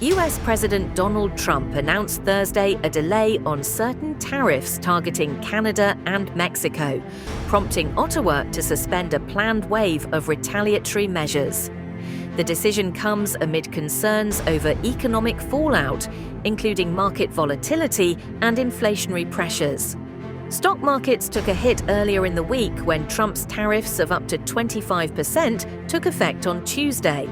US President Donald Trump announced Thursday a delay on certain tariffs targeting Canada and Mexico, prompting Ottawa to suspend a planned wave of retaliatory measures. The decision comes amid concerns over economic fallout, including market volatility and inflationary pressures. Stock markets took a hit earlier in the week when Trump's tariffs of up to 25% took effect on Tuesday.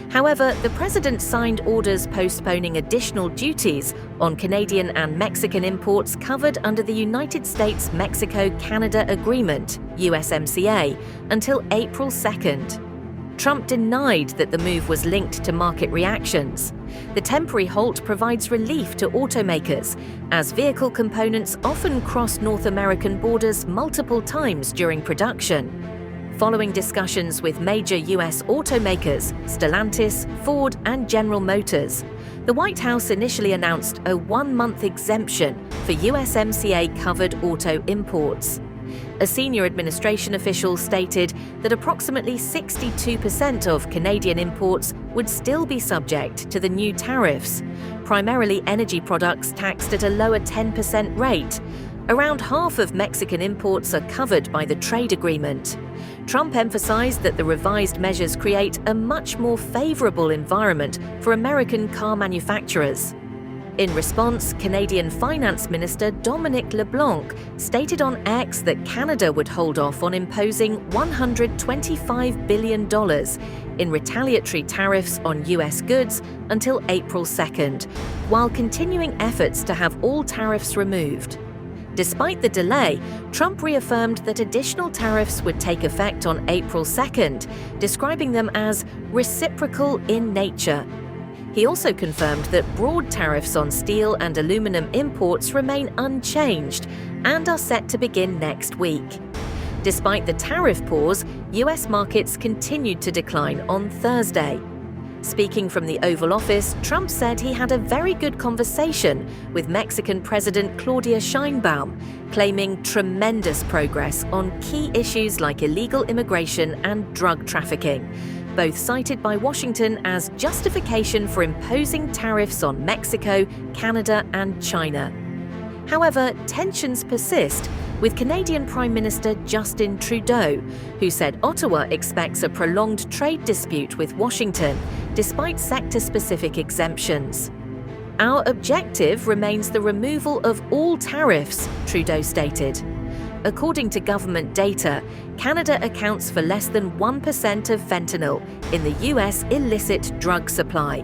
However, the president signed orders postponing additional duties on Canadian and Mexican imports covered under the United States-Mexico-Canada Agreement, USMCA, until April 2nd. Trump denied that the move was linked to market reactions. The temporary halt provides relief to automakers, as vehicle components often cross North American borders multiple times during production. Following discussions with major U.S. automakers, Stellantis, Ford, and General Motors, the White House initially announced a one-month exemption for USMCA-covered auto imports. A senior administration official stated that approximately 62% of Canadian imports would still be subject to the new tariffs, primarily energy products taxed at a lower 10% rate. Around half of Mexican imports are covered by the trade agreement. Trump emphasized that the revised measures create a much more favorable environment for American car manufacturers. In response, Canadian Finance Minister Dominic LeBlanc stated on X that Canada would hold off on imposing $125 billion in retaliatory tariffs on U.S. goods until April 2nd, while continuing efforts to have all tariffs removed. Despite the delay, Trump reaffirmed that additional tariffs would take effect on April 2nd, describing them as reciprocal in nature. He also confirmed that broad tariffs on steel and aluminum imports remain unchanged and are set to begin next week. Despite the tariff pause, U.S. markets continued to decline on Thursday. Speaking from the Oval Office, Trump said he had a very good conversation with Mexican President Claudia Sheinbaum, claiming tremendous progress on key issues like illegal immigration and drug trafficking, both cited by Washington as justification for imposing tariffs on Mexico, Canada, and China. However, tensions persist, with Canadian Prime Minister Justin Trudeau, who said Ottawa expects a prolonged trade dispute with Washington, despite sector-specific exemptions. "Our objective remains the removal of all tariffs," Trudeau stated. According to government data, Canada accounts for less than 1% of fentanyl in the U.S. illicit drug supply.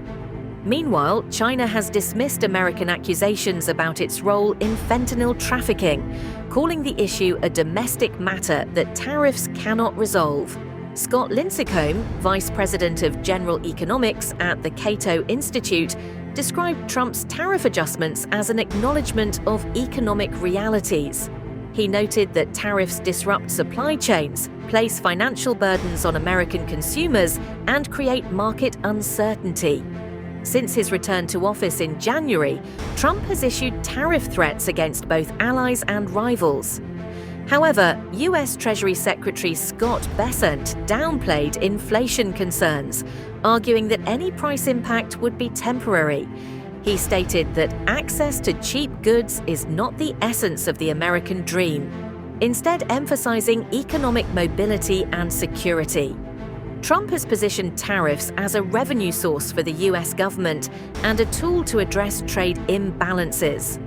Meanwhile, China has dismissed American accusations about its role in fentanyl trafficking, calling the issue a domestic matter that tariffs cannot resolve. Scott Lincecum, Vice President of General Economics at the Cato Institute, described Trump's tariff adjustments as an acknowledgement of economic realities. He noted that tariffs disrupt supply chains, place financial burdens on American consumers, and create market uncertainty. Since his return to office in January, Trump has issued tariff threats against both allies and rivals. However, U.S. Treasury Secretary Scott Bessent downplayed inflation concerns, arguing that any price impact would be temporary. He stated that access to cheap goods is not the essence of the American dream, instead emphasizing economic mobility and security. Trump has positioned tariffs as a revenue source for the U.S. government and a tool to address trade imbalances.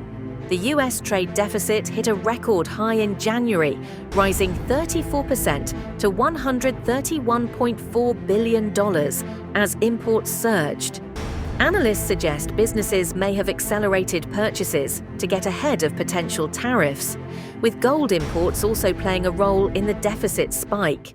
The U.S. trade deficit hit a record high in January, rising 34% to $131.4 billion as imports surged. Analysts suggest businesses may have accelerated purchases to get ahead of potential tariffs, with gold imports also playing a role in the deficit spike.